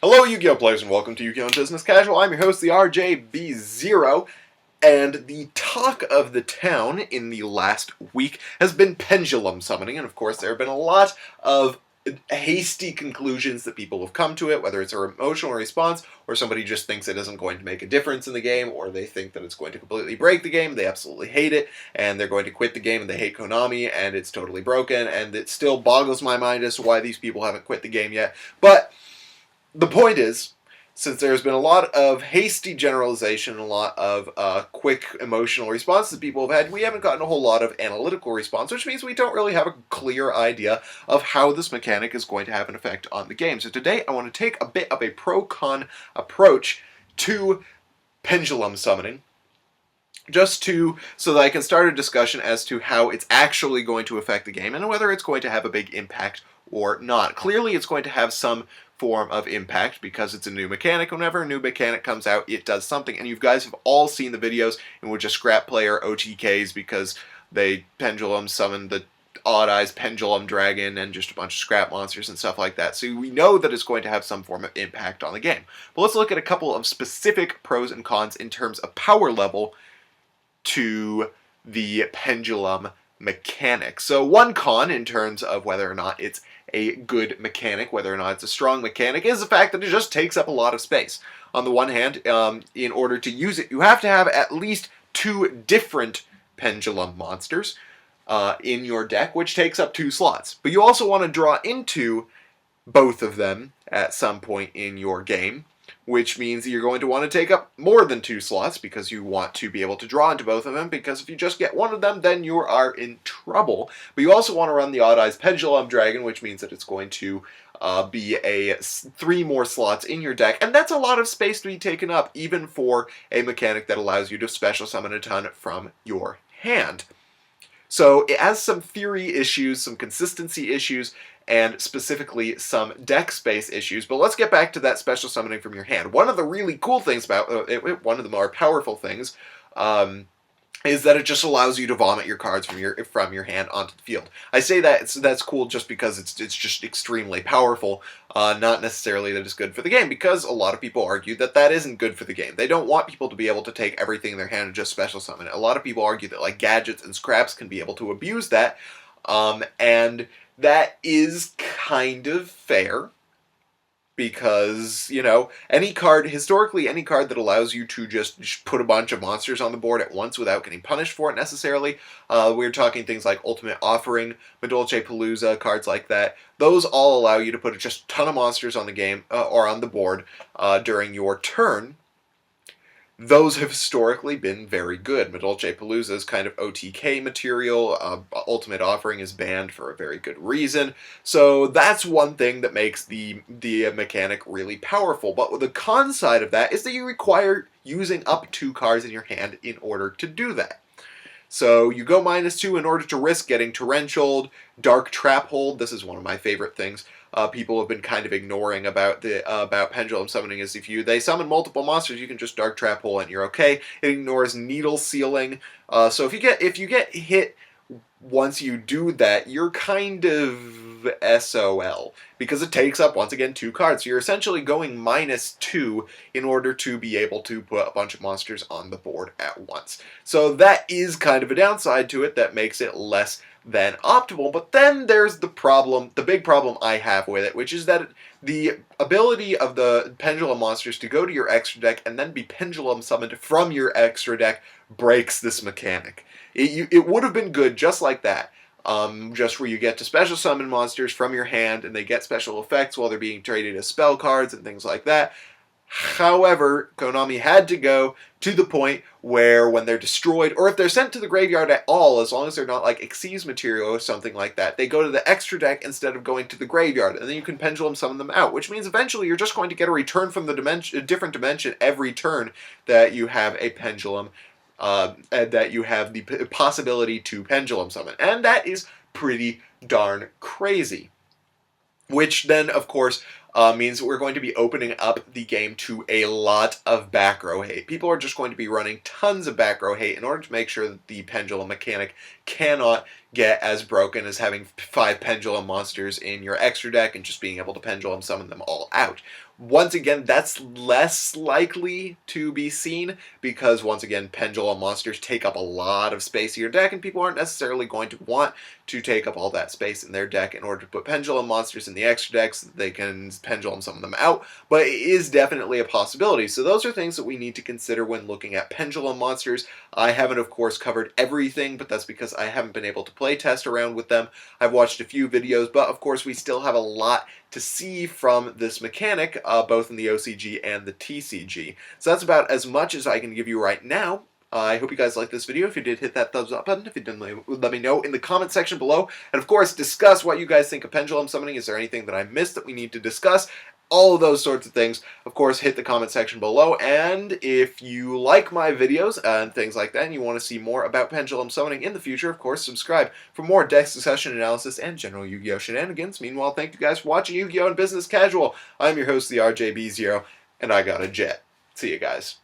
Hello Yu-Gi-Oh! Players and welcome to Yu-Gi-Oh! Business Casual. I'm your host, the RJB0, and the talk of the town in the last week has been Pendulum Summoning, and of course there have been a lot of hasty conclusions that people have come to it, whether it's an emotional response, or somebody just thinks it isn't going to make a difference in the game, or they think that it's going to completely break the game, they absolutely hate it, and they're going to quit the game, and they hate Konami, and it's totally broken, and it still boggles my mind as to why these people haven't quit the game yet. But the point is, since there's been a lot of hasty generalization, a lot of quick emotional responses people have had, we haven't gotten a whole lot of analytical response, which means we don't really have a clear idea of how this mechanic is going to have an effect on the game. So today I want to take a bit of a pro-con approach to Pendulum Summoning, so that I can start a discussion as to how it's actually going to affect the game and whether it's going to have a big impact or not. Clearly it's going to have some form of impact because it's a new mechanic. Whenever a new mechanic comes out, it does something, and you guys have all seen the videos in which a scrap player OTKs because they pendulum summoned the Odd Eyes Pendulum Dragon and just a bunch of scrap monsters and stuff like that. So we know that it's going to have some form of impact on the game. But let's look at a couple of specific pros and cons in terms of power level to the pendulum mechanic. So one con in terms of whether or not it's a good mechanic, whether or not it's a strong mechanic, is the fact that it just takes up a lot of space. On the one hand, in order to use it, you have to have at least 2 different pendulum monsters in your deck, which takes up 2 slots. But you also want to draw into both of them at some point in your game, which means that you're going to want to take up more than 2 slots because you want to be able to draw into both of them, because if you just get one of them, then you are in trouble. But you also want to run the Odd Eyes Pendulum Dragon, which means that it's going to be 3 more slots in your deck, and that's a lot of space to be taken up, even for a mechanic that allows you to special summon a ton from your hand. So it has some theory issues, some consistency issues, and specifically some deck space issues. But let's get back to that special summoning from your hand. One of the really cool things about it, one of the more powerful things, is that it just allows you to vomit your cards from your hand onto the field. I say that that's cool just because it's just extremely powerful, not necessarily that it's good for the game, because a lot of people argue that that isn't good for the game. They don't want people to be able to take everything in their hand and just special summon it. A lot of people argue that like gadgets and scraps can be able to abuse that, and that is kind of fair. Because, you know, historically any card that allows you to just put a bunch of monsters on the board at once without getting punished for it necessarily, we're talking things like Ultimate Offering, Medolce Palooza, cards like that, those all allow you to put just a ton of monsters on the game, or on the board, during your turn. Those have historically been very good. Medolce Palooza is kind of OTK material. Ultimate Offering is banned for a very good reason. So that's one thing that makes the mechanic really powerful. But the con side of that is that you require using up 2 cards in your hand in order to do that. So you go -2 in order to risk getting Torrentialed, Dark Trap Hold. This is one of my favorite things. People have been kind of ignoring about Pendulum Summoning, is if they summon multiple monsters, you can just Dark Trap Hole and you're okay. It ignores Needle Sealing. So if you get hit once you do that, you're kind of SOL, because it takes up, once again, 2 cards. So you're essentially going -2 in order to be able to put a bunch of monsters on the board at once. So that is kind of a downside to it that makes it less than optimal. But then there's the big problem I have with it, which is that the ability of the pendulum monsters to go to your extra deck and then be pendulum summoned from your extra deck breaks this mechanic. It would have been good just like that, just where you get to special summon monsters from your hand and they get special effects while they're being traded as spell cards and things like that. However, Konami had to go to the point where when they're destroyed, or if they're sent to the graveyard at all, as long as they're not like Xyz material or something like that, they go to the extra deck instead of going to the graveyard, and then you can pendulum summon them out, which means eventually you're just going to get a return from a different dimension every turn that you have a pendulum, and that you have the possibility to pendulum summon, and that is pretty darn crazy. Which then, of course, means that we're going to be opening up the game to a lot of back row hate. People are just going to be running tons of back row hate in order to make sure that the pendulum mechanic cannot get as broken as having 5 pendulum monsters in your extra deck and just being able to pendulum summon them all out. Once again, that's less likely to be seen because, once again, Pendulum monsters take up a lot of space in your deck, and people aren't necessarily going to want to take up all that space in their deck in order to put Pendulum monsters in the extra decks. They can Pendulum summon them out, but it is definitely a possibility. So those are things that we need to consider when looking at Pendulum monsters. I haven't, of course, covered everything, but that's because I haven't been able to play test around with them. I've watched a few videos, but of course we still have a lot to see from this mechanic, both in the OCG and the TCG. So that's about as much as I can give you right now. I hope you guys liked this video. If you did, hit that thumbs up button. If you didn't, let me know in the comment section below. And of course, discuss what you guys think of Pendulum Summoning. Is there anything that I missed that we need to discuss? All of those sorts of things. Of course, hit the comment section below. And if you like my videos and things like that, and you want to see more about Pendulum Summoning in the future, of course, subscribe for more deck discussion analysis and general Yu-Gi-Oh! Shenanigans. Meanwhile, thank you guys for watching Yu-Gi-Oh! and Business Casual. I'm your host, the RJB0, and I got a jet. See you guys.